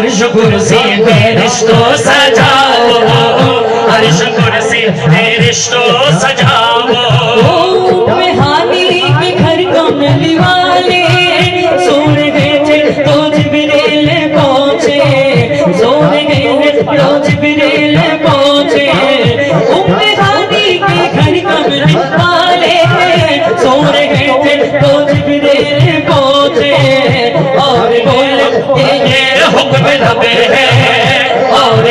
अर्श कुर्सी फरिश्तों सजाओ, अर्श कुर्सी फरिश्तों सजाओ। हानी के घर कमली वाले सोन गए थे तो जिब्रील पहुंचे, सोन गए तो जिब्रील पहुंचे। हानी के घर कमली वाले सोन गए थे तो जिब्रील पहुंचे। और बोले ये हुक्म लबे है, और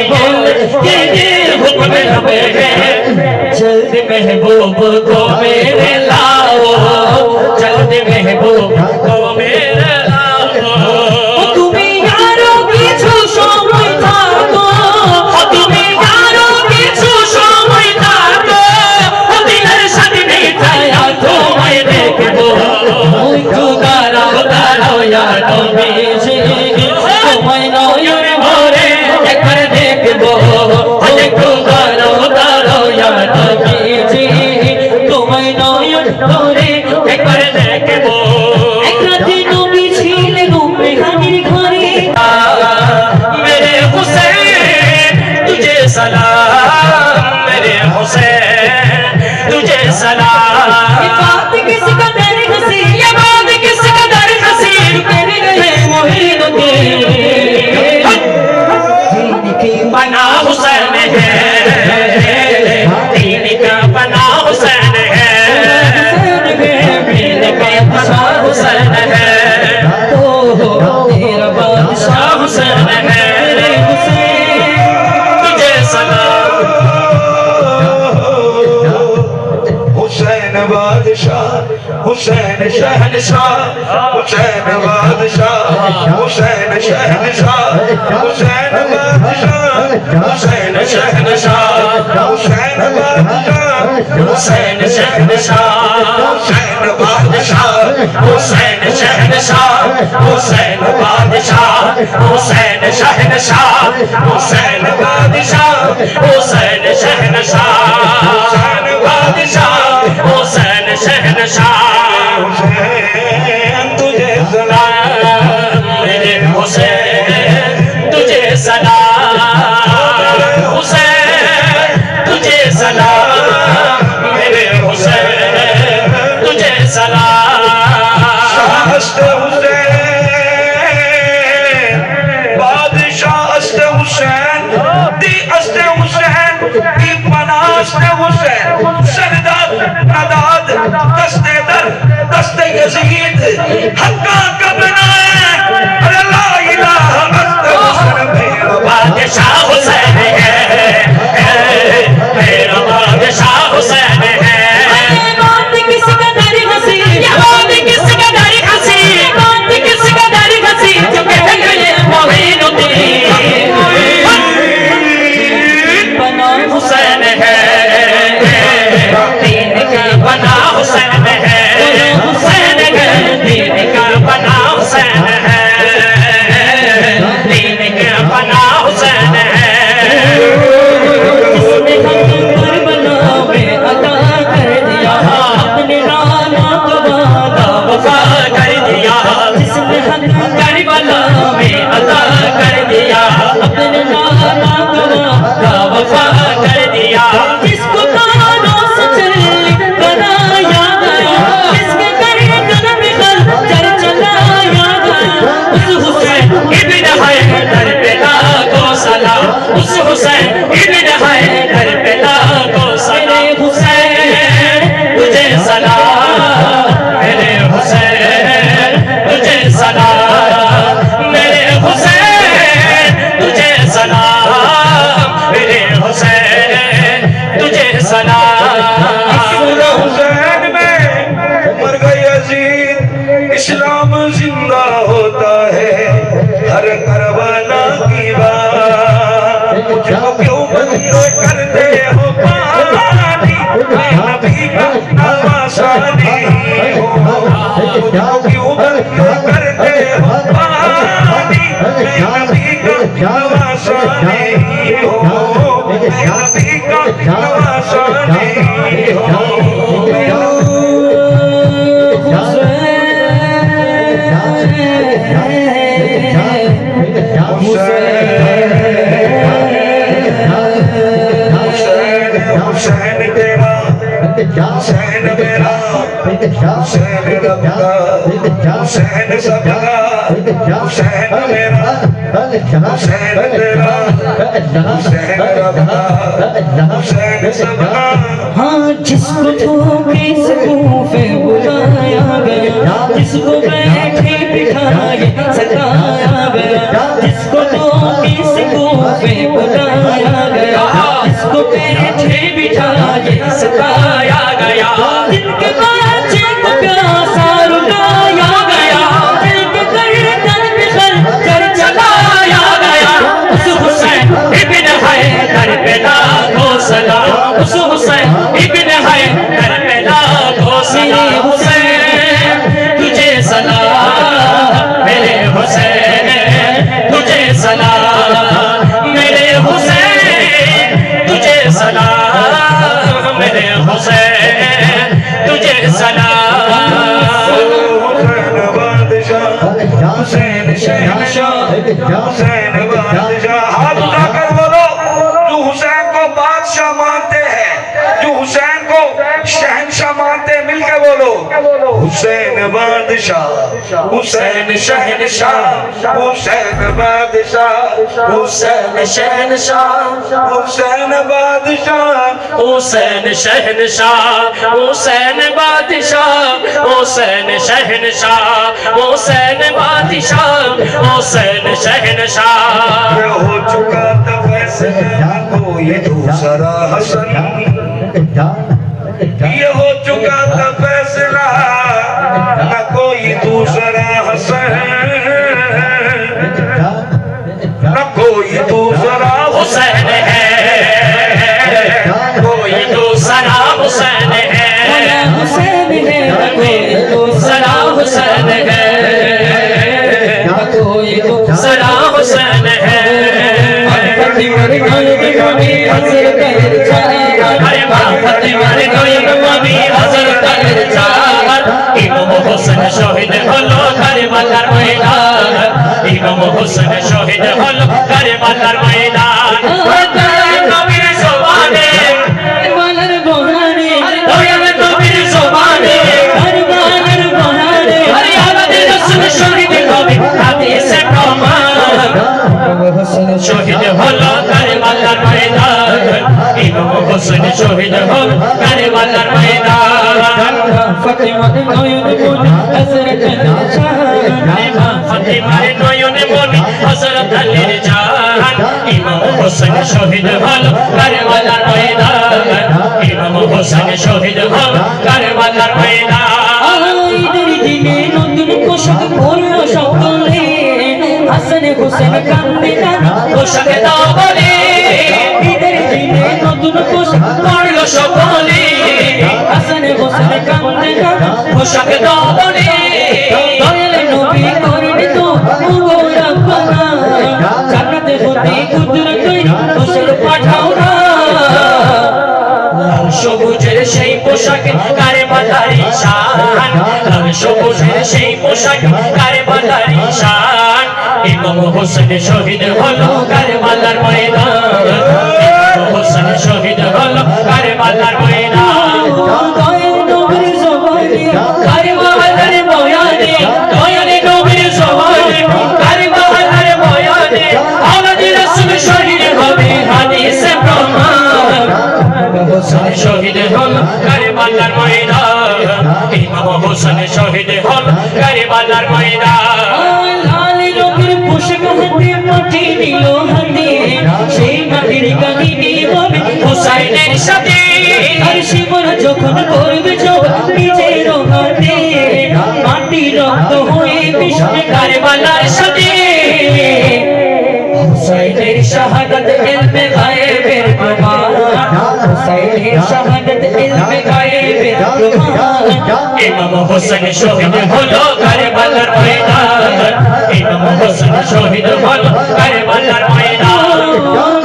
ये हुक्म लबे है, जल्द महबूब को मेरे लाओ, जल्द महबूब को मेरे लाओ। तुम्हें यारों की छूशों में था तो, तुम्हें यारों की छूशों में था तो, दिल अर्शद नहीं था या तो मैं देख दो। उतारो यार तो बीजी, तुम्हें नौयर भोरे कर देख दो। उतारो यार तो बीजी, तुम्हें नौयर भोरे कर देख दो। एक दिनों भी छीन लूं मैं हनी घरे, मेरे हुसैन तुझे सलाम, मेरे हुसैन तुझे सलाम। ये बात किस कदर हंसी, ये बात किस कदर हंसी, तेरे गए मोहिनुद्दीन की बना हुसैन है, दीन का बना हुसैन है, दीन का बना हुसैन है, तेरा बादशाह हुसैन है, तुझे सलाम। हुसैन बादशाह, हुसैन शहनशाह, हुसैन बादशाह, हुसैन शहनशाह, हुसैन बादशाह, हुसैन शहनशाह, हुसैन बादशाह, हुसैन शहनशाह, हुसैन बादशाह, हुसैन शहनशाह, हुसैन बादशाह, हुसैन शहनशाह, हुसैन बादशाह, हुसैन शहनशाह, हुसैन बादशाह, हुसैन शहनशाह। हुसैन तुझे सलाम, मेरे हुसैन तुझे सलाम, हुसैन तुझे सलाम, मेरे हुसैन तुझे सलाम। अस्त हुसैन बादशाह, अस्त हुसैन दी, अस्त हुसैन दी पनाह, अस्त हुसैन सरदार नदाद, दस्ते दर दस्ते यजीद, हक्का का बना है, अरे ला इलाहा अस्त हुसैन मेरा बादशाह हुसैन है, मेरा बादशाह हुसैन है। बात किस कदर हंसी, ये बात किस कदर हंसी, बात किस कदर हंसी, जो कह गए मोहिनुद्दीन बना हुसैन है, दीन का बना हुसैन है, हुसैन है, दीन का बना हुसैन है, दीन का बना हुसैन है। जिसने हक करबला में अता कर दिया, अपने नाना को वादा वफा कर दिया, जिसने हक करबला में अता कर दिया, अपने नाना को वादा वफा कर दिया। जिसको कानों से चली बनाया गया, जिसके करे कदम खंजर चलाया गया, उस हुसैन इब्न हैदर पे लाखों सलाम, उस हुसैन इब्न हैदर पे लाखों सलाम। हुसैन तुझे सलाम, मेरे हुसैन तुझे सलाम, मेरे हुसैन तुझे सलाम, मेरे हुसैन तुझे सलाम। हुसैन में मर गए अजीज, इस्लाम जिंदा होता है हर करबला की बात। मुझको क्यों बंद करते हो पानी, मैं नबी का नवासानी हूँ। मुझको क्यों बंद करते हो पानी, मैं नबी का नवासानी हूँ, मैं नबी का नवासानी हूँ। हुसैन حسین میرا حسین رب کا حسین سب کا حسین میرا حسین تیرا حسین رب کا حسین سب کا ہاں جس کو دھوکے سے کوفے بلایا گیا جس کو بیٹھے بٹھائے سکایا گیا جس کو دھوکے سے کوفے بلایا گیا جس کو بیٹھے بٹھائے سکایا گیا دل کے بچے کو پیاسا رلایا گیا دل کے گردن پہ خنجر چلایا گیا اس حسین ابن حیدر پہ لاکھوں سلام اس حسین ابن حیدر پہ لاکھوں سلام حسین تجھے سلام میرے حسین تجھے سلام میرے حسین تجھے سلام میرے حسین تجھے سلام حسین بادشاہ حسین شہنشاہ حسین بادشاہ ہاتھ اٹھا کر بولو جو حسین کو بادشاہ مانتے ہیں جو حسین کو شہنشاہ مانتے ہیں مل کے بولو حسین بادشاہ حسین شہنشاہ حسین بادشاہ حسین شہنشاہ حسین بادشاہ حسین شہنشاہ حسین بادشاہ حسین شہنشاہ حسین بادشاہ حسین شہنشاہ یہ ہو چکا تھا فیصلہ کوئی دوسرا حسن یہ ہو چکا تھا فیصلہ نہ کوئی دوسرا حسن نہ کوئی دوسرا حسین ہے کوئی دوسرا حسین ہے حسین ہے کوئی دوسرا حسین ہے کوئی دوسرا حسین ہے ارے بھائی مارے کوئی نبی حضرت الچار امام حسین شہید ہلو کربلا میدان امام حسین شہید ہلو کربلا میدان نبی زبانے کربلر بہانے نبی زبانے کربلر بہانے ارے حضرت رسول شہید نبی حدیث کمال شہید ہلو کربلا میدان امام حسین شہید ہلو کربلا میدان فاطمہ نوین بولی حضرت فاطمہ نوین بولی حضرت علی جان امام حسین شہید ہلو کربلا میدان امام حسین شہید ہلو کربلا میدان ঈদের দিনে নতুন পোশাক পরলো সকলে হাসান হোসেন কান্দে না পোশাক দাও বলে ঈদের দিনে নতুন পোশাক পড়লো সকলে হাসান হোসেন কান্দে না পোশাক দাও বলে দয়াল নবী করবে তো মুবারকানা জান্নাতে হতে কুদরত হোসেন পাঠাও না সবুজের সেই পোশাকে কারবালার ঈশান লাল সবুজের সেই পোশাকে কারবালার ঈশান ইমাম হোসেন শহীদ হলো কারবালার ময়দান ইমাম হোসেন শহীদ হলো কারবালার ময়দান দয়াল নবীর জবানে কারবালার বয়ানে দয়াল নবীর জবানে কারবালার বয়ানে আওলাদ রাসূল শহীদ হবে হাদিসে প্রমাণ হোসেন শহীদ হলো কারবালার ময়দান ইমাম হোসেন শহীদ হলো কারবালার ময়দান লাল রঙের পোশাক হাতে মাটি নিল হাতে সেই মাটির কাহিনী বলে হুসাইনের সাথে আর শিবর যখন করবে যোগ নিজের হাতে মাটি রক্ত হয়ে মিশবে কারবালার সাথে হুসাইনের শাহাদাত ইলমে গায়েবের প্রমাণ হুসাইনের শাহাদাত ইলমে গায়েবের প্রমাণ ইমাম হোসেন শহীদ হলো কারবালার ময়দান ইমাম হোসেন শহীদ হলো কারবালার ময়দান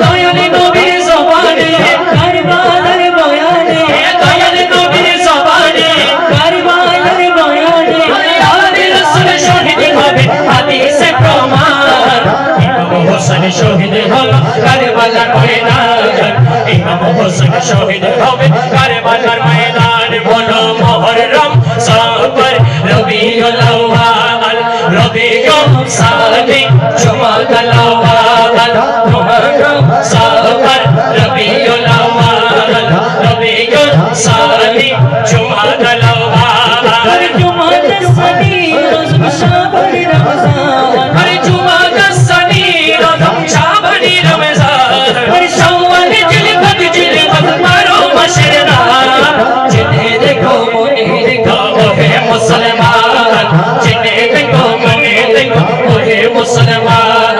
দয়াল নবীর জবানে কারবালার বয়ানে দয়াল নবীর জবানে কারবালার বয়ানে আওলাদ রাসূল শহীদ হবে হাদিসে প্রমাণ ইমাম হোসেন শহীদ হলো কারবালার ময়দান ইমাম হোসেন শহীদ হবে কারবালার ময়দান শাবান বলো মুহররম সফর রবিউল আউয়াল রবিউল সানি জুমাদাল আউয়াল মুহররম সফর রবিউল আউয়াল রবিউল সানি জুমাদাল আউয়াল জুমাদাল সানি রজব শাবান রমজান জুমাদাল সানি রজব শাবান রমজান শাওয়াল জিলকদ জিলকদ বারো মাসের রাত জিনে দেখো মনে দেখো ওহে মুসলমান জিনে দেখো মনে দেখো ওহে মুসলমান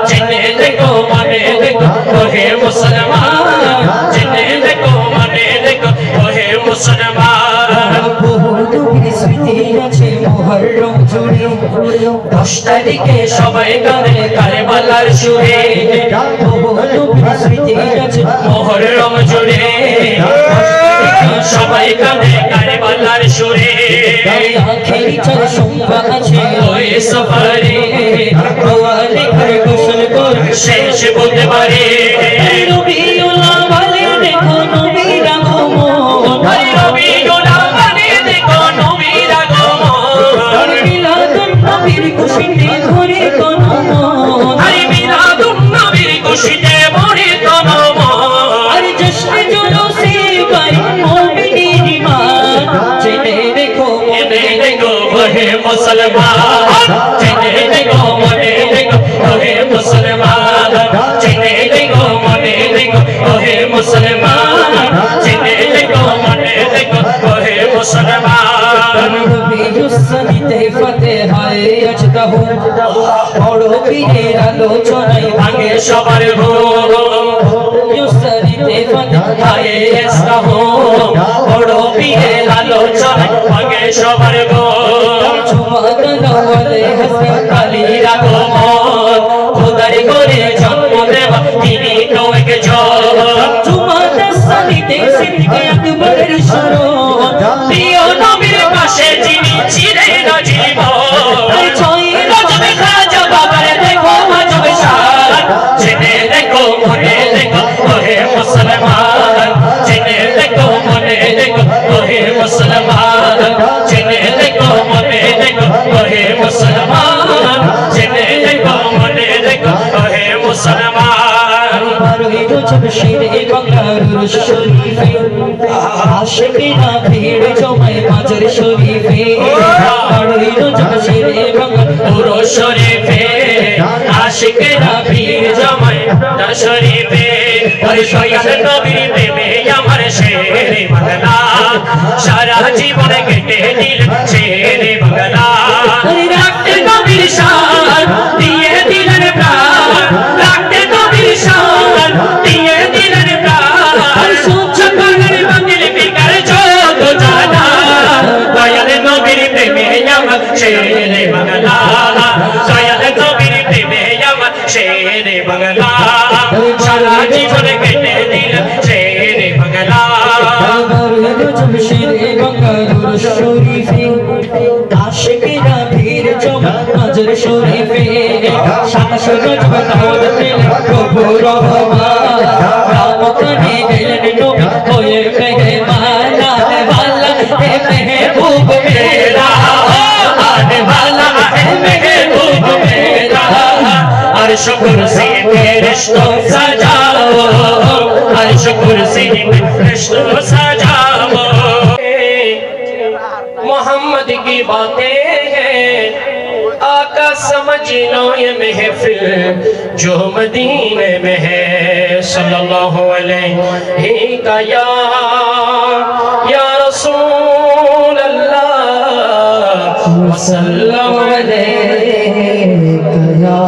জিনে দেখো মনে দেখো ওহে মুসলমান জিনে দেখো মনে দেখো ওহে মুসলমান বহু স্মৃতি আছে মুহররম জুড়ে 10 তারিখে সবাই গানে কারবালার সুরে বহু স্মৃতি আছে মুহররম জুড়ে সবাই গানে কারবালার সুরে আখেরি চার সংখ্যা আছে ওই সফরে ওয়ালে ঘর গোসল কর শেষ বুধবারে রবিউল আউয়ালে দেখো নবীর আগমন রবিউল আউয়ালে দেখো নবীর আগমন মিলাদুন নবীর খুশিতে ভরে কোনো মন মিলাদুন নবীর খুশিতে ভরে কোনো মন আর জশ্নে জুলুসে গায় মুমিনের ঈমান জেনে দেখো মনে দেখো ওহে মুসলমান জেনে দেখো মনে দেখো ওহে মুসলমান জেনে দেখো মনে দেখো ওহে মুসলমান জেনে দেখো মনে দেখো ওহে মুসলমান রবিউস সানিতে ফাতিহায়ে আজদাহু বড় পীরের আলোচনায় ভাঙে সবার ঘুম ইউসারিতে ফাতিহায়ে হায়ে ইসলাম বড় পীরের আলোচনায় ভাঙে সবার ঘুম জুমাদাল আউয়ালে হাসরত কালীর আগমন খোদার করে জন্ম দেওয়া তিনি তো একজন জুমাদাল সানিতে সিদ্দিক আকবরের স্মরণ প্রিয় নবীর পাশে যিনি ছিলেন জীবন রজবে খাজা বাবার দেখো আজব শান জেনে দেখো মনে দেখো ওহে মুসলমান জেনে দেখো মনে দেখো ওহে মুসলমান জেনে দেখো মনে দেখো ওহে মুসলমান জেনে দেখো মনে দেখো ওহে মুসলমান বারোই রজব শিরে বাংলার শরীফে আশিকেরা ভিড় জমায় মাজার শরীফে বারোই রজব শিরে বাংলার পুরো শরীফে আশিকেরা ভিড় জমায় তার শরীফে ওই দয়াল নবীর প্রেমে আমার শেরে বাংলা সারা জীবনে কেটে দিল শেরে বাংলা রাখতে নবীর শান দিয়ে দিলেন প্রাণ রাখতে নবীর শান দিয়ে দিলেন প্রাণ সকলের বাতিল বিকার যত জানা দয়াল নবীর প্রেমে আমার শেরে বাংলা দয়াল নবীর প্রেমে আমার শেরে বাংলা সারা জীবন কেটে দিল শেরে বাংলা বারোই রজব শিরে বাংলার শরীফে আশিকেরা ভিড় জমায় মাজার শরীফে 27 রজব দাওয়াত দিলেন প্রভু রহমান রামকানে গেলেন নবী হয়ে মেহমান আনে वाला है महबूब मेरा आने वाला है महबूब मेरा अर्श कुर्सी पे रिश्तों सजाओ अर्श कुर्सी पे रिश्तों सजाओ मोहम्मद की बातें हैं आका समझ लो ये महफिल जो मदीने में है सल्लल्लाहु अलैहि का या रसूल अल्लाह वसल्लम अलैका या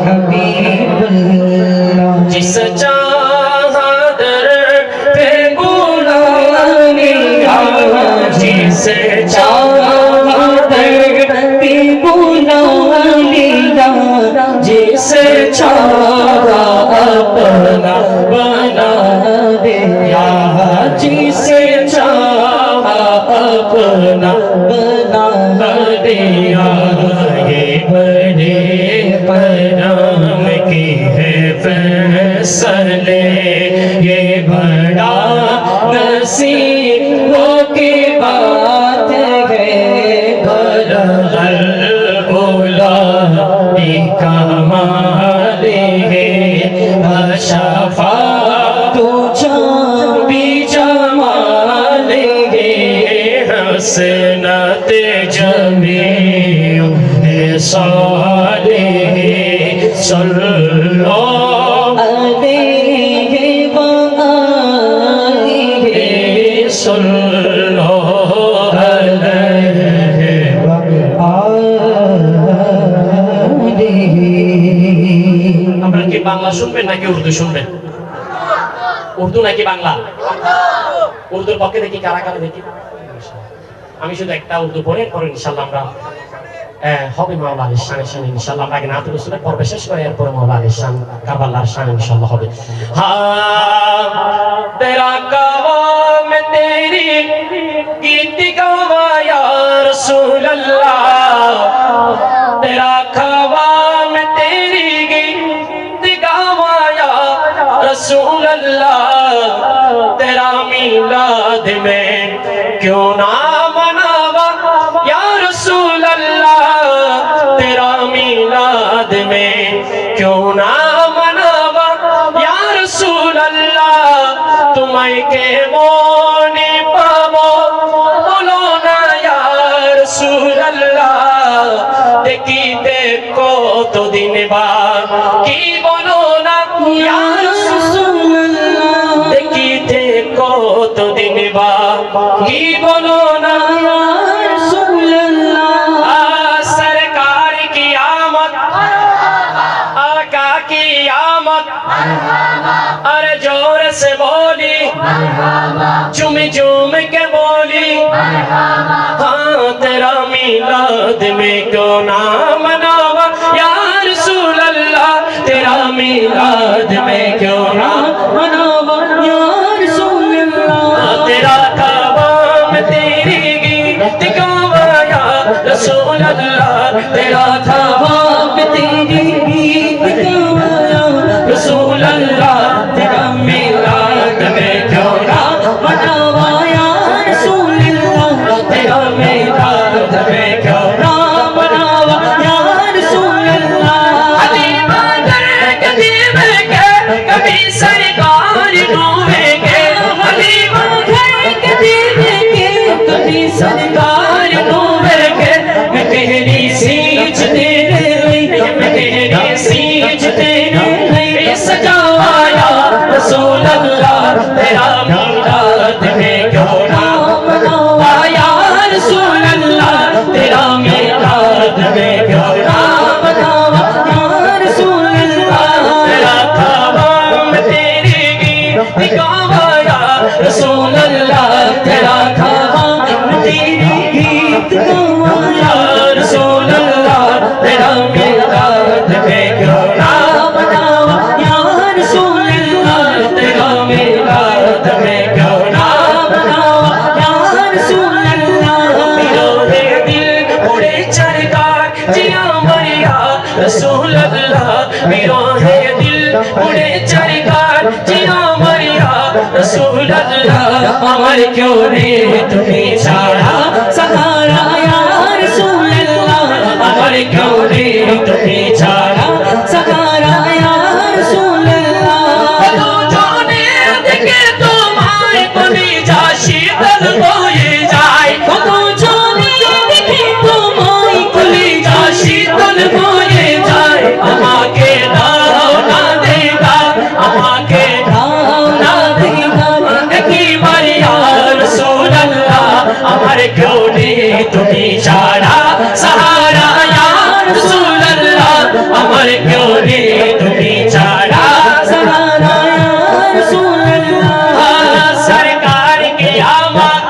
हबीब अल्लाह जिस चाहा दर पे बुलाने जिसे चाहा दर पे बुलाने जिसे चाहा अपना बना दिया जिसे चाहा अपना बना दिया ये बड़े परम की है फैसले ये बड़ा नसीबों के بكماله وشفاعة بجماله حسنت جميع خصاله صلى الله عليه وآله صلى الله عليه আপনারা কি বাংলা শুনবেন নাকি উর্দু শুনবেন? উর্দু নাকি বাংলা? উর্দুর পক্ষে দেখি কারা কারা দেখি। আমি শুধু একটা উর্দু পড়ে ইনশাআল্লাহ আমরা হবে মাওলা আলীর শানের শান ইনশাআল্লাহ। আমরা আগে নাতুল রসুলের পর্ব শেষ করে এরপরে মাওলা আলীর শান কারবালার শান ইনশাআল্লাহ হবে। তেরা কাওয়াম তেরি গীত গাওয়া ইয়া রাসূলুল্লাহ, তেরা কাওয়াম তেরি গীত গাওয়া ইয়া রাসূলুল্লাহ, তেরা মিলাদ में क्यों ना मनावा या रसूल अल्लाह, तेरा मिलाद में क्यों ना मनावा या रसूल अल्लाह, तुम्हें के मोने पावो बोलो ना या रसूल अल्लाह, देखते को तो दिन बाद की बोलो ना या रसूल अल्लाह, देखते को तो दिन बाद की बोलो ना या रसूल अल्लाह। सरकार की आमद, आका की आमद, अरे जोर से बोली, झूम झूम के बोली, हाँ तेरा मिलाद में क्यों ना मनावा या रसूल अल्लाह, तेरा मिलाद में क्यों ना मनावा या रसूल अल्लाह, तेरा कावाम तेरी गीत गावा या रसूल अल्लाह, तेरा कावाम तेरी गीत गावा या रसूल अल्लाह, तेरा मिलाद में क्यों ना मनावा या रसूल अल्लाह, तेरा मिलाद में क्यों ना मनावा या रसूल अल्लाह। हलीमा दर कदीम के कभी सरकार डूबेंगे, हलीमा दर कदीम के कभी सरकार डूबेंगे, मैं तेरी सींच तेरे लिए, मैं तेरी सींच तेरे लिए सजावा या रसूल अल्लाह, तेरा मिलाद में क्यों ना मनावा या रसूल अल्लाह, तेरा मिलाद में क्यों ना मनावा या रसूल अल्लाह, तेरा कावाम तेरी गीत गावा या रसूल अल्लाह, तेरा कावाम तेरी गीत गावा या रसूल अल्लाह, तेरा मिलाद में क्यों ना मनावा या रसूल अल्लाह, तेरा मिलाद में क्यों ना मनावा या रसूल अल्लाह। मेरे दिल उड़े चरकार जिया मरिया रसूल अल्लाह, मेरे दिल उड़े चरकार जिया मरिया रसूल अल्लाह, अमर क्यों रे तुम्हें छाड़ा सहारा या रसूल अल्लाह, अमर क्यों रे तुम्हें छाड़ा सहारा या रसूल अल्लाह। तो जाने देखे तुम्हारे बनी जा शीतल बोए जाए, तो जाने देखे तुम्हारी बनी जा शीतल बोए जाए, अम्मा के दाव ना देगा, अम्मा के दाव ना देगा, की मरिया रसूल अल्लाह, अमर क्यों ने तुम्हें छाड़ा सहारा या रसूल अल्लाह, अमर क्यों ने तुम्हें छाड़ा सहारा या रसूल अल्लाह। सरकार की आमद,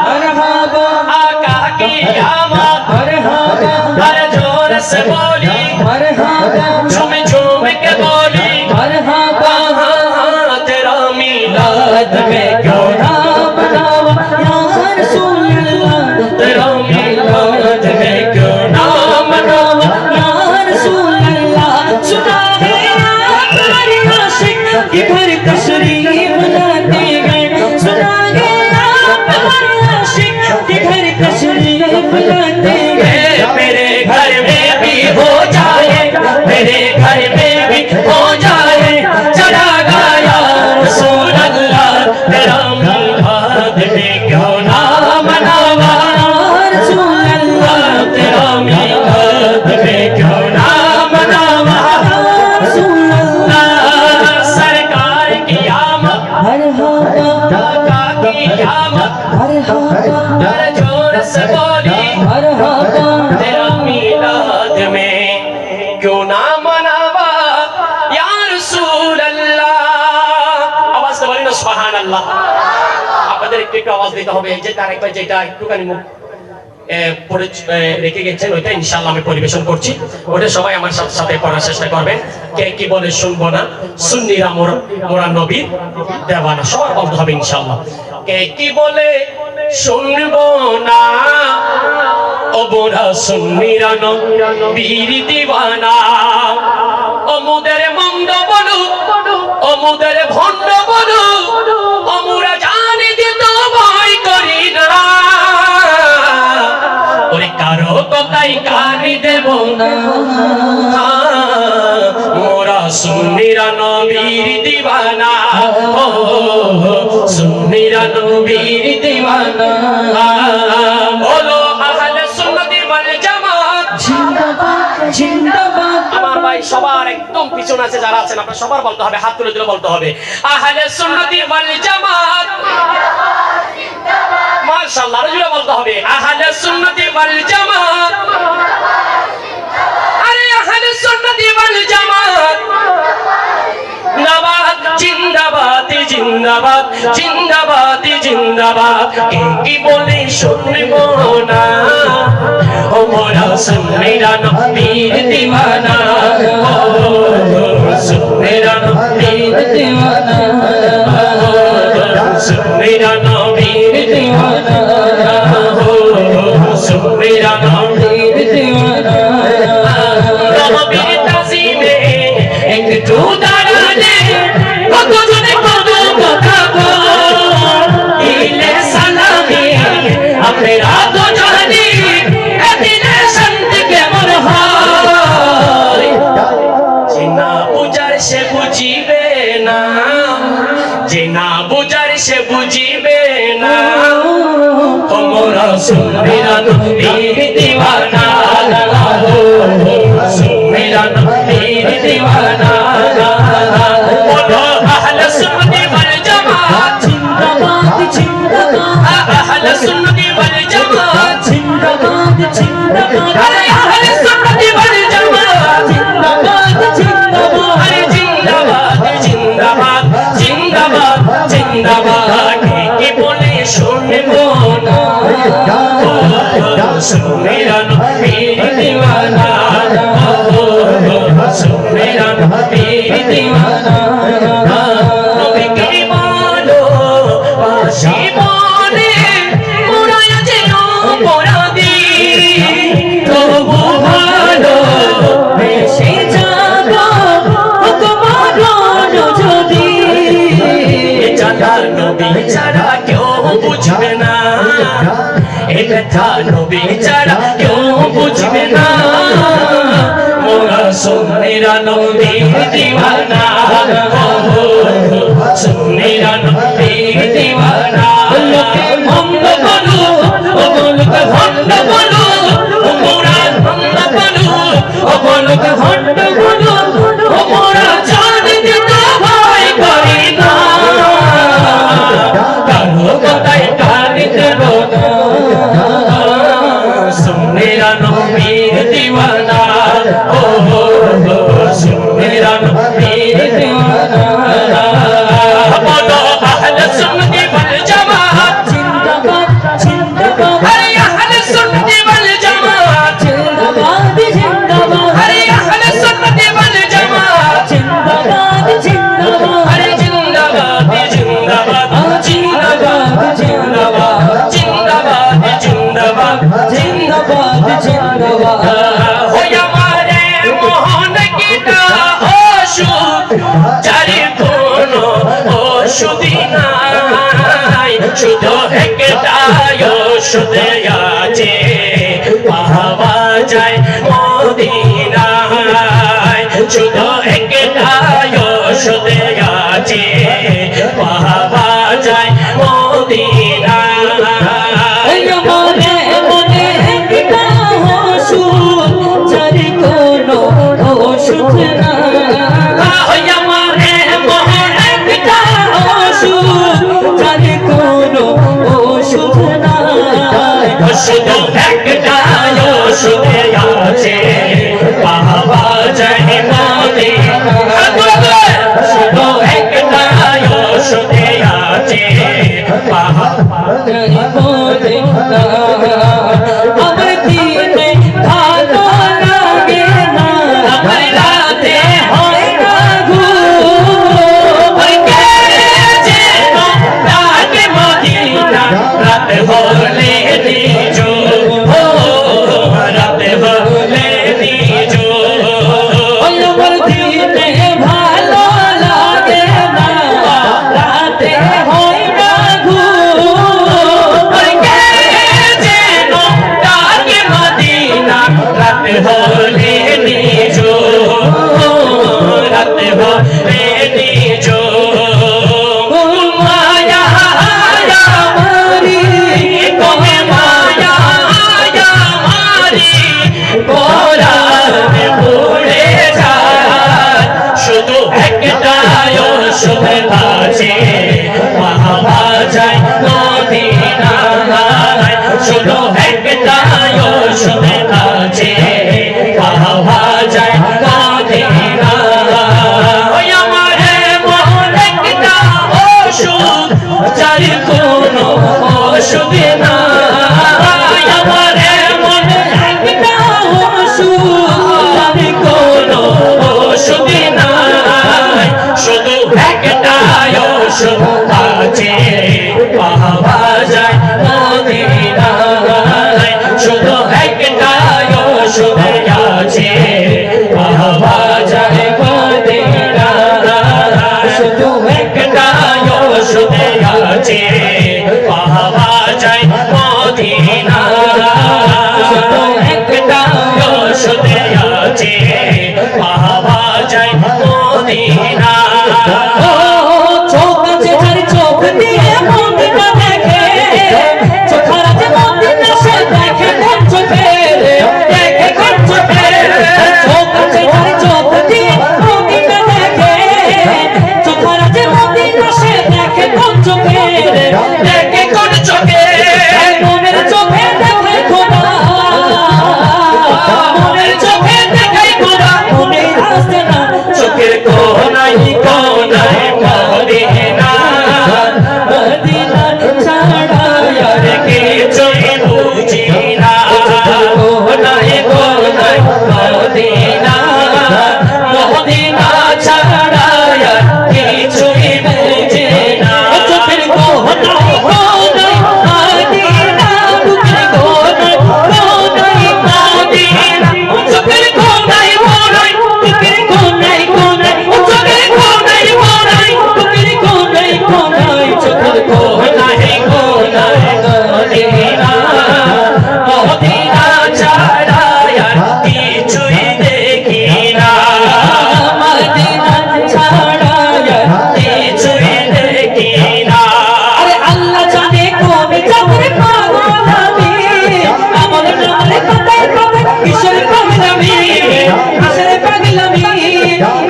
आका की आमद, हर जोर से बोली, झूम झूम के बोली, हाँ तेरा मिलाद में क्यों ना मनावा या रसूल अल्लाह, तेरा मिलाद में क्यों ना मनावा या रसूल अल्लाह। सुना है तुम्हारे आशिक के घर तशरीफ लाते गए, सुना है तुम्हारे आशिक के घर तशरीफ लाते गए, मेरे घर में भी हो जाए, मेरे क़यामत अरे जोर से बोली तेरा मीलाद में क्यों ना मनावा या रसूल अल्लाह आवाज तो बोली ना सुभान अल्लाह আপনাদের একটু আওয়াজ দিতে হবে যে তার একবার যেটা একটুখানি মুখ পড়ে রেখে গেছেন ওইটা ইনশাআল্লাহ আমি পরিবেশন করছি ওটা সবাই আমার সাথে সাথে পড়ার চেষ্টা করবেন কে কি বলে শুনবো না সুন্নিরা মোরা নবীর দেওয়ানা সবার বলতে হবে ইনশাআল্লাহ কে কি বলে শুনবো না ও মোরা সুন্নিরা নবীর দিওয়ানা ও মুদের মন্দ বলু ও মুদের ভণ্ড বলু ও মোরা জানি দিত ভয় করি না ওরে কারো কথাই কানে দেব না মোরা সুন্নিরা নবীর দিওয়ানা ও সুন্নিরা নবীর দিওয়ানা বলো আহলে সুন্নাত ওয়াল জামাত জিন্দাবাদ জিন্দাবাদ আমার ভাই সবার একদম পিছনে আছে যারা আছেন আপনারা সবার বলতে হবে হাত তুলে দিলে বলতে হবে আহলে সুন্নাত ওয়াল জামাত মাশাআল্লাহ আরো জোরে বলতে হবে আহলে সুন্নাত ওয়াল জামাত আরে আহলে সুন্নাত ওয়াল জামাত জিন্দাবাদ জিন্দাবাদ জিন্দাবাদ জিন্দাবাদ জিন্দাবাদ কে কি বলে শুনবো না ও মোরা সুন্নিরা নবীর দিওয়ানা ও সুন্নিরা নবীর দিওয়ানা সুন্নিরা নবীর দিওয়ানা সুন্নিরা নবীর দিওয়ানা নবীর তাজিমে একটু দাঁড়ালে কত জনে কত কথা দিলে সালামি আপনারা তো জানি এদিনে শান্তি কেমন হয় যে না বুঝার সে বুঝিবে না যে না বুঝার সে বুঝিবে না তোমরা সুন্নিরা নবীর দিওয়ানা সুন্নিরা নবীর দিওয়ানা বলো আহলে সুন্নাত ওয়াল জামাত জিন্দাবাদ জিন্দাবাদ আহলে সুন্নাত ওয়াল জামাত জিন্দাবাদ জিন্দাবাদ আরে আহলে সুন্নাত ওয়াল জামাত জিন্দাবাদ জিন্দাবাদ আরে জিন্দাবাদ জিন্দাবাদ জিন্দাবাদ জিন্দাবাদ কে বলে শুনবো না সুন্নিরা নবীর দিওয়ানা সুন্নিরা নবীর দিওয়ানা নবীকে বলো বাসি বলে মোরা যে অপরাধী তবু ভালো বেশি যাব তোমার যদি এটা নবী ছাড়া কেউ বুঝবে না এটা নবী ছাড়া কেউ বুঝবে না মোরা সুন্নিরা নবীর দিওয়ানা সুন্নিরা নবীর দিওয়ানা লোকে ভণ্ড বলু ও লোকে ভণ্ড বলু ও মোরা ভণ্ড বলু ও লোকে ভণ্ড বলু ও মোরা জানি দিতে ভয় করি না কারো কথাই কানে দেব না সুন্নিরা নবীর দিওয়ানা ও সুন্নিরা নবীর দিওয়ানা বলো আহলে সুন্নাত ওয়াল জামাত জিন্দাবাদ জিন্দাবাদ আরে আহলে সুন্নাত ওয়াল জামাত জিন্দাবাদ জিন্দাবাদ আরে আহলে সুন্নাত ওয়াল জামাত জিন্দাবাদ জিন্দাবাদ আরে জিন্দাবাদ জিন্দাবাদ জিন্দাবাদ জিন্দাবাদ জিন্দাবাদ জিন্দাবাদ জিন্দাবাদ জিন্দাবাদ হই আমারে মোহন গীতা ওষুধ যারে কোনো ওষুধি নাই শুধু একটাই ওষুধ আছে পাওয়া যায় মদিনায় শুধু একটাই ওষুধ আছে পাওয়া যায় মদিনায় মনে মনে একটা ওষুধ যারে কোনো ওষুধ না আমারে মোহন একটা ওষুধ যারে কোনো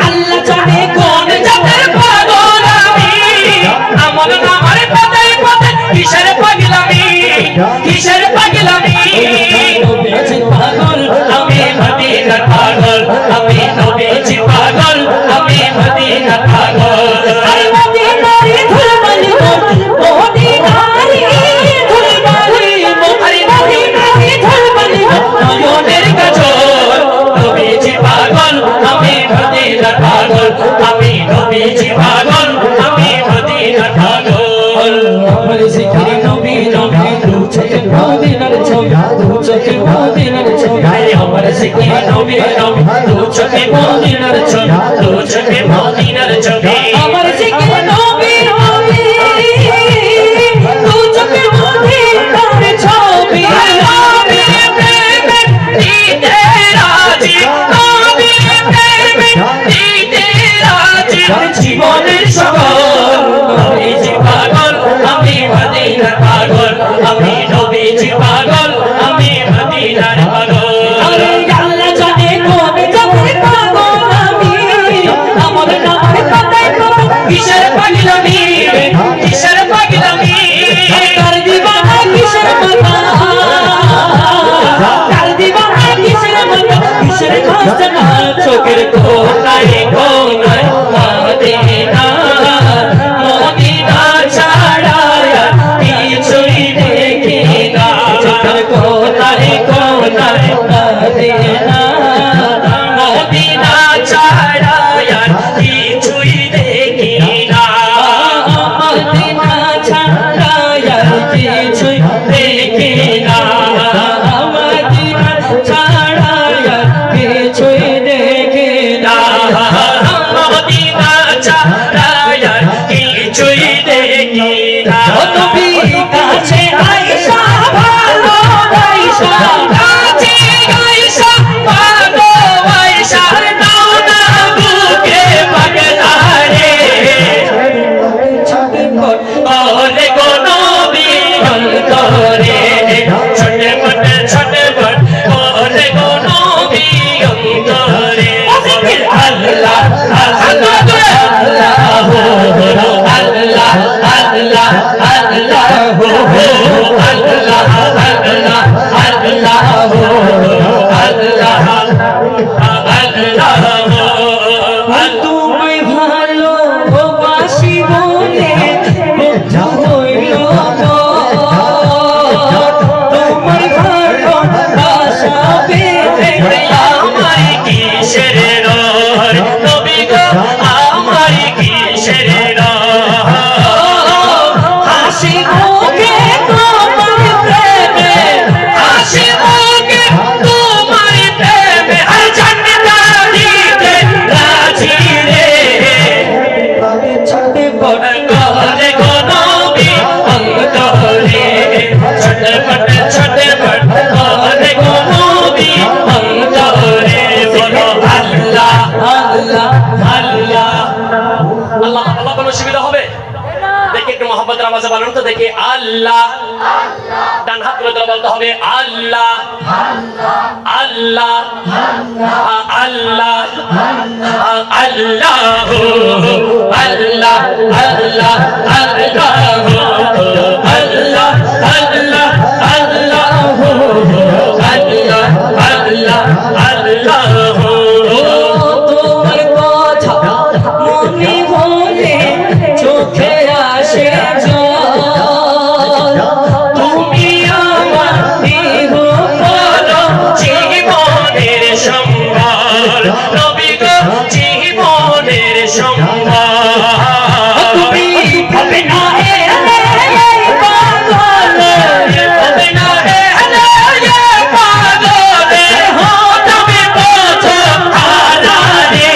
আল্লাহ জানে কোন জাতের পাগল আমি আমল নামার পাতায় পাতায় কিসের পাগলামি কিসের পাগলামি নবীজি পাগল আমি মদিনার পাগল আমি নবীজি পাগল আমি মদিনার পাগল আরে মদিনারি ধুলবালি মদিনারি ধুলবালি আরে মদিনারি ধুলবালি নয়নের কাজল নবীজি পাগল আমি মদিনার পাগল আমি নবীজি পাগল আমি মদিনার পাগল আমার জিকির নবী নবী দু চোখে মদিনার ছবি দু চোখে মদিনার ছবি আমার জিকির নবী নবী দু চোখে মদিনার ছবি দু চোখে মদিনার ছবি আমার জিকির নবী নবী দু চোখে মদিনার ছবি নবী প্রেমে দিতে রাজি নবী প্রেমে দিতে রাজি জীবনের সকল নবীজি পাগল আমি মদিনার পাগল আমি নবীজি পাগল আমি মদিনার পাগল আরে আল্লাহ জানে কোন জাতের পাগল আমি আমল নামার পাতায় পাতায় কিসের পাগলামি কিসের পাগলামি কার দিবানা কিসের মাথা কার দিবানা কিসের মাথা কিসের খাস্তা চোখের কোনায় কোনায় মদিনা মদিনা ছাড়া কিছুই দেখি না চোখের কোনায় কোনায় মদিনা মদিনা ছাড়া কিছুই দেখি না মদিনা ছাড়া কিছুই দেখি না মদিনা ছাড়া কিছুই দেখি না মদিনা ছাড়া কিছুই দেখি না নবী কাছে আয়েশা ভালো আয়েশা কাছে আয়েশা ভালো আয়েশা নাও না বুকে পাগলা রে ওরে গো নবী অন্তরে ছটপট ছটপট ওরে গো নবী অন্তরে আল্লাহ আল্লাহ আল্লাহ আল্লাহ আল্লাহ তোমায় ভালোবাসি বলে হইল তোমার ভালোবাসা পেতে আমার কিসের রোর নবী গো আমার কিসের রোর হাসি মুখে তোমার প্রেমে হাসি মুখে তোমার প্রেমে আর জান্নাত দিতে রাজি রে ছটপট করে গো নবী অন্তরে ছটপট ছটপট করে গো নবী অন্তরে বলো আল্লাহ আল্লাহ আল্লাহ আল্লাহ আল্লাহ কোনো সুবিধা হবে দেখি একটু মোহাম্মদ রামাজে বলুন তো দেখি আল্লাহ ডান হাত তুলে বলতে হবে আল্লাহ আল্লাহ আল্লাহ আল্লাহ আল্লাহ আল্লাহ আল্লাহ আল্লাহ আল্লাহ আল্লাহ আল্লাহ আল্লাহ তোমার কথা মনে হলে চোখে আসে জল তুমি আমার দেহ বলো জীবনের সম্বল নবী গো জীবনের সম্বল তুমি হবে না পাগল হবে না পাগল তুমি বোঝো খানা রে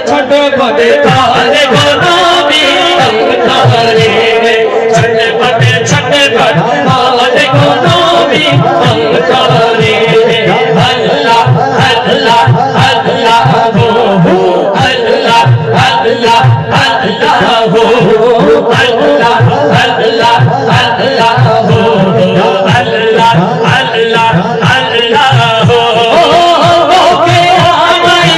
ছোট করে তারে গো নবী অন্তরে ছটপট ছটপট তারে গো নবী অন্তরে আল্লাহ আল্লাহ আল্লাহ আল্লাহ আল্লাহ আল্লাহ আল্লাহ আল্লাহ আল্লাহ আল্লাহ আল্লাহ আল্লাহ ওকে আমায়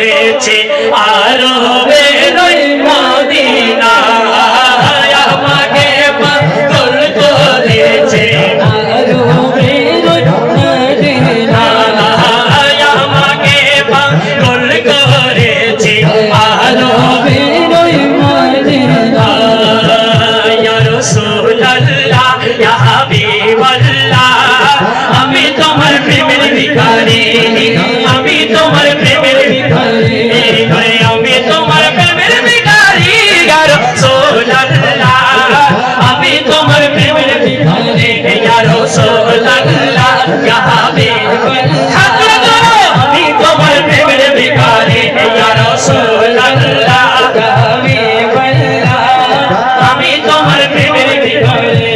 করেছে আরবের ওই মদিনা আমাকে পাগল করেছে আমাকে পাগল করেছে ইয়া রাসূলুল্লাহ ইয়া হাবিবাল্লাহ আমি তোমার প্রেমের ভিখারি আমি তোমার প্রেমের ভিখারি আমি তোমার প্রেমের ভিখারি ইয়া রাসূলুল্লাহ আমি তোমার প্রেমের ভিখারি ইয়া রাসূলুল্লাহ ইয়া হাবিবাল্লাহ আমি তোমার প্রেমের ভিখারি ইয়া রাসূলুল্লাহ ইয়া হাবিবাল্লাহ আমি তোমার প্রেমের ভিখারি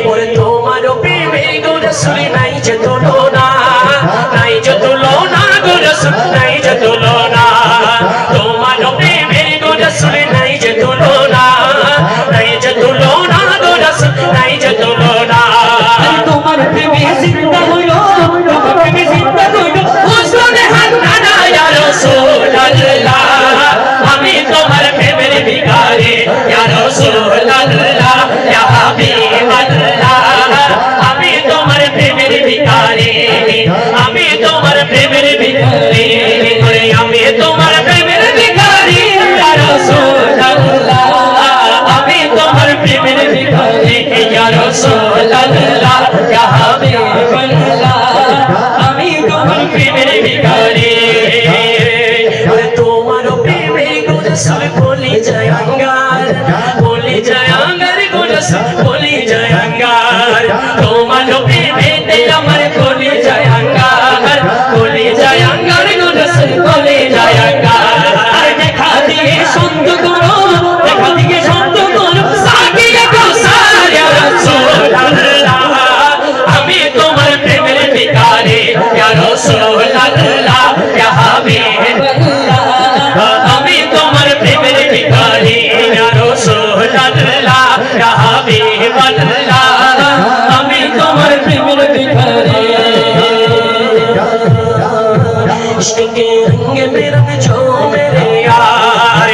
ওরে তোমার প্রেমের গোরসুল নাই যে তুলনা নাই যে তুলনা গোরসুল নাই যে তুলনা তোমার প্রেমের গোরসুল নাই যে তুলনা নাই যে তুলনা গোরসুল নাই যে তুলনা তোমার প্রেমে জিন্দা হলো তোমার প্রেমে জিন্দা হলো হুজুরে হান্নানা ইয়া রাসূলুল্লাহ আমি তোমার প্রেমের ভিখারি ইয়া রাসূলুল্লাহ ইয়া হাবিবাল্লাহ আমি তোমার প্রেমের ভিখারি আমি তোমার প্রেমের ভিখারি আমি তোমার প্রেমের ভিখারি ইয়া রাসূলুল্লাহ আমি তোমার প্রেমের ভিখারি ইয়া রাসূলুল্লাহ ইয়া হাবিবাল্লাহ আমি তোমার প্রেমের ভিখারি তোমার প্রেমে গোরসুল বলি যায় অঙ্গার বলি যায় অঙ্গার গোরসুল বলি যায় অঙ্গার তোমার প্রেমে আমার বলি যায় অঙ্গার বলি যায় অঙ্গার গোরসুল বলি যায় অঙ্গার দেখা দিয়ে সন্ত করো দেখা দিয়ে সন্ত করো সাকিয়ে গোসার ইয়া রাসূলুল্লাহ আমি তোমার প্রেমের ভিখারি ইয়া রাসূলুল্লাহ ইয়া হাবিবাল্লাহ আমি তোমার প্রেমের ভিখারি ইয়া রাসূলুল্লাহ ইয়া হাবিবাল্লাহ আমি তোমার প্রেমের ভিখারি इश्क के रंग में रंग जो मेरे यार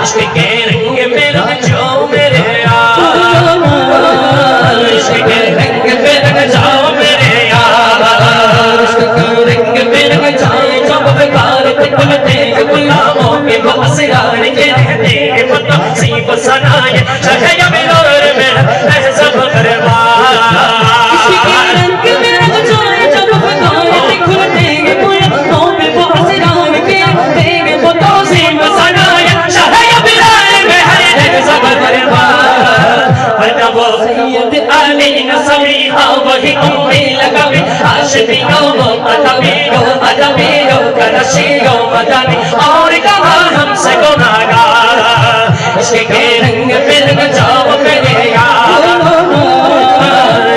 इश्क के रंग में रंग जो मेरे यार इश्क के रंग में रंग जाओ मेरे यार इश्क के रंग में रंग जाए जब बेकार खुलते गुलामों के बसरान के रहते पता सीब सनाए शहया में और में सब करवार इश्क के रंग में रंग जाए जब बेकार खुलते गुलामों के बसरान के रहते पता सीब सनाए शहया में और में सब करवार वो सैयद अली नसमी हाँ वही उम्मी लगावे आशिकियों मतबीरों अदबीरों करशीरों मदनी और कहा हमसे गुनाहगार इश्क के रंग में रंग जाओ मेरे यार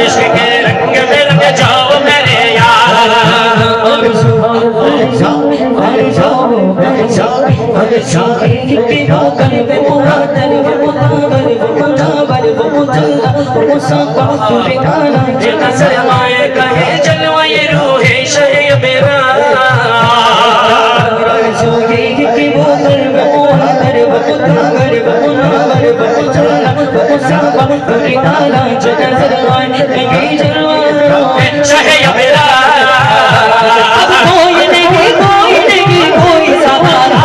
इश्क के रंग में रंग जाओ मेरे यार सरमाए कहे जलवाए रूहे शहे मेरा शहे मेरा अब कोई नहीं कोई सहारा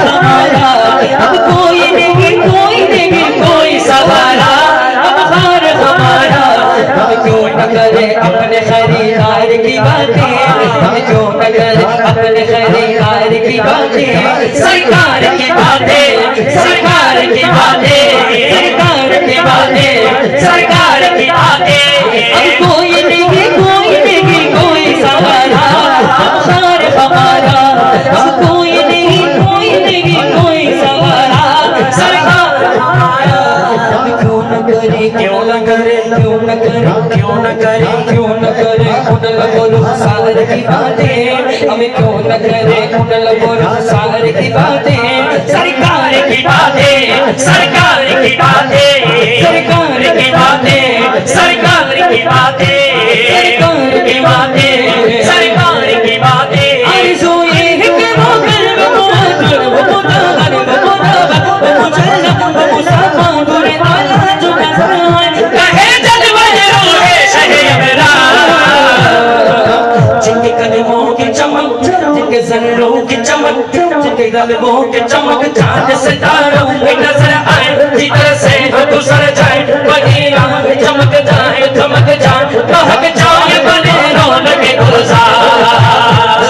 हमारा अब कोई नहीं कोई सहारा अब हार हमारा हम क्यों न करे अपने खरीदार की बातें हम क्यों न करे अपने खरीदार की बातें सरकार की बातें सरकार की बातें सरकार की बातें सरकार की बातें अब कोई नहीं कोई सहारा अब हार हमारा अब कोई नहीं कोई सहारा सरकार हमारा हम क्यों न करे क्यों न करे क्यों न करे क्यों न करे क्यों न करे उनल बोलो सार की बातें हमें क्यों न करे उनल बोलो सार की बातें सरकार की बातें सरकार की बातें सरकार की बातें सरकार की बातें सरकार की बातें सरकार की बातें आरज़ू ये तलबों के चमक चांद सितारों की नजर आए जिधर से गुजर जाए वही राह चमक जाए थमक जाए महक जाए बने रौनक गुलजार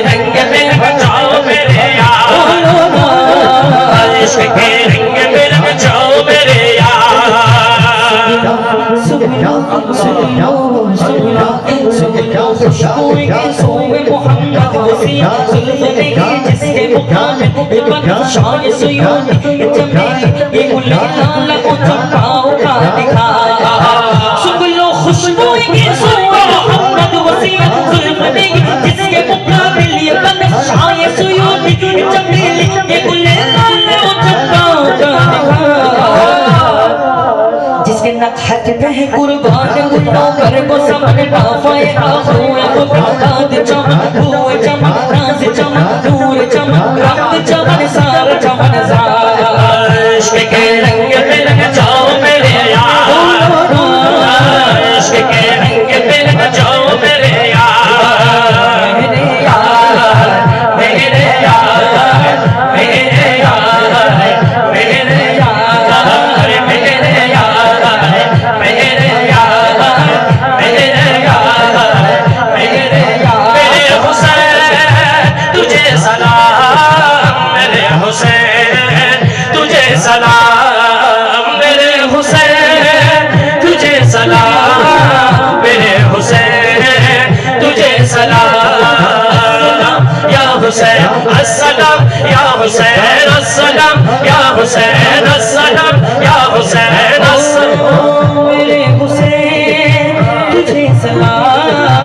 रंग में बचाओ मेरे यार इश्क के रंग में रंग जाओ मेरे यार सोए मोहम्मद वसी सुल्ताने जिसके मुकाम इबन शान सुयूनी जमील ये मुल्ला लाला को चंपाओ का दिखा सुगलो खुशबू के सोए मोहम्मद वसी सुल्ताने जिसके मुकाम इबन शान सुयूनी जमील ये मुल्ला लाला को चंपाओ का दिखा जिसके नखत पे है कुर्बान गुनो कर को समझ पाए हुए तो काद चमन हुए चमन राज चमन नूर चमन रंग चमन सार चमन जार इश्क के रंग में रंग जाओ मेरे यार इश्क के रंग में रंग जाओ मेरे यार मेरे यार मेरे यार मेरे यार मेरे यार मेरे यार मेरे यार मेरे यार मेरे हुसैन तुझे सलाम मेरे हुसैन तुझे सलाम मेरे हुसैन तुझे सलाम मेरे हुसैन तुझे सलाम या हुसैन अस्सलाम या हुसैन अस्सलाम या हुसैन अस्सलाम